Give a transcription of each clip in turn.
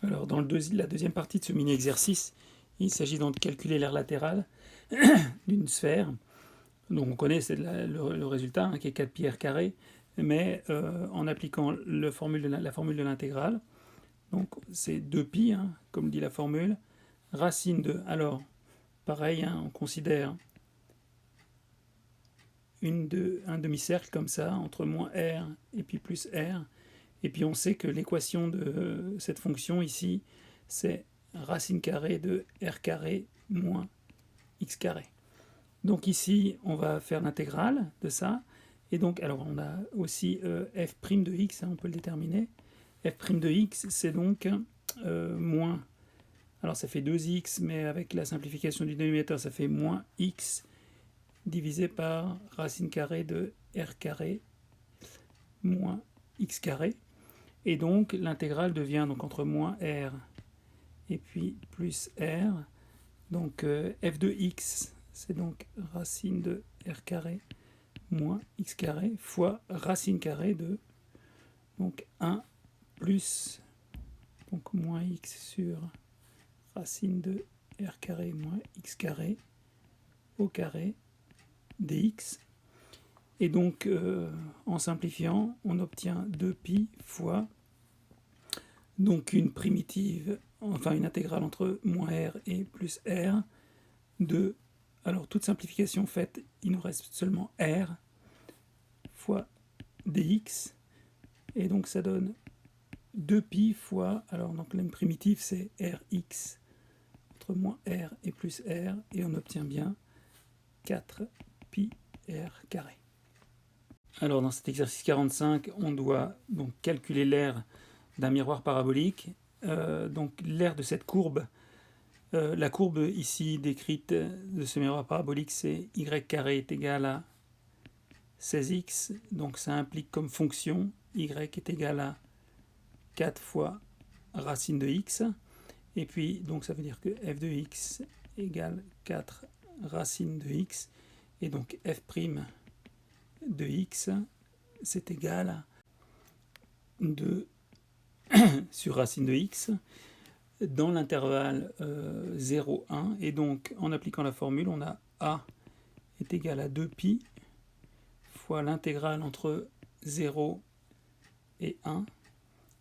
Alors, dans la deuxième partie de ce mini-exercice, il s'agit donc de calculer l'aire latérale d'une sphère. Donc on connaît le résultat, hein, qui est 4 pi r carré, mais en appliquant la formule de l'intégrale, donc c'est 2 pi, hein, comme dit la formule, racine de... Alors, pareil, hein, on considère un demi-cercle comme ça, entre moins r et puis plus r, et puis on sait que l'équation de cette fonction ici, c'est racine carrée de r carré moins x carré. Donc ici, on va faire l'intégrale de ça. Et donc, alors on a aussi f' de x, hein, on peut le déterminer. F' de x, c'est donc moins... Alors ça fait 2x, mais avec la simplification du dénominateur, ça fait moins x divisé par racine carrée de r carré moins x carré. Et donc l'intégrale devient donc entre moins r et puis plus r. Donc f de x, c'est donc racine de r carré moins x carré fois racine carrée de donc 1 plus donc moins x sur racine de r carré moins x carré au carré dx. Et donc en simplifiant, on obtient 2pi fois donc une primitive, enfin une intégrale entre moins r et plus r de... Alors toute simplification faite, il nous reste seulement r fois dx, et donc ça donne 2pi fois, alors donc la primitive c'est rx entre moins r et plus r, et on obtient bien 4 pi r carré. Alors dans cet exercice 45, on doit donc calculer l'aire d'un miroir parabolique. Donc l'aire de cette courbe, la courbe ici décrite de ce miroir parabolique, c'est y carré est égal à 16x, donc ça implique comme fonction y est égal à 4 fois racine de x, et puis donc ça veut dire que f de x égale 4 racine de x, et donc f' de x c'est égal à 2 sur racine de x dans l'intervalle 0, 1, et donc en appliquant la formule, on a a est égal à 2pi fois l'intégrale entre 0 et 1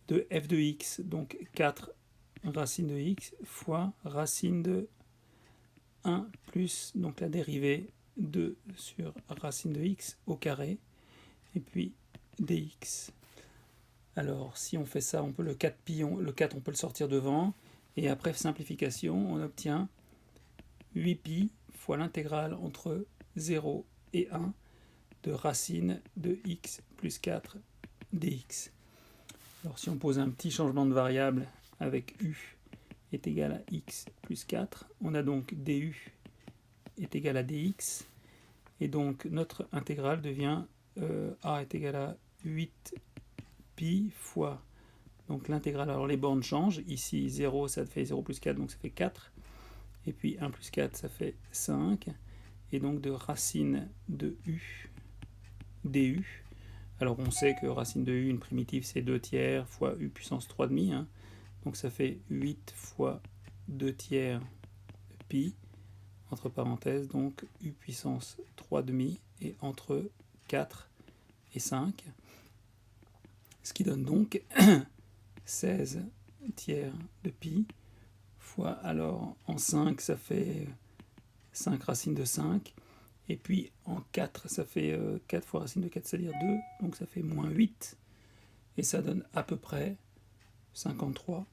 de f de x, donc 4 racine de x fois racine de 1 plus donc la dérivée 2 sur racine de x au carré, et puis dx. Alors si on fait ça, on peut le 4 pi, le 4 on peut le sortir devant, et après simplification, on obtient 8 pi fois l'intégrale entre 0 et 1 de racine de x plus 4 dx. Alors si on pose un petit changement de variable avec u est égal à x plus 4, on a donc du est égal à dx, et donc notre intégrale devient a est égal à 8 pi fois donc l'intégrale, alors les bornes changent, ici 0 ça fait 0 plus 4, donc ça fait 4, et puis 1 plus 4 ça fait 5, et donc de racine de u du. Alors on sait que racine de u, une primitive, c'est 2 tiers fois u puissance 3,5, hein. Donc ça fait 8 fois 2 tiers pi, entre parenthèses, donc u puissance 3,5, et entre 4 et 5, ce qui donne donc 16 tiers de pi, fois, alors en 5 ça fait 5 racines de 5, et puis en 4 ça fait 4 fois racine de 4, c'est-à-dire 2, donc ça fait moins 8, et ça donne à peu près 53,3.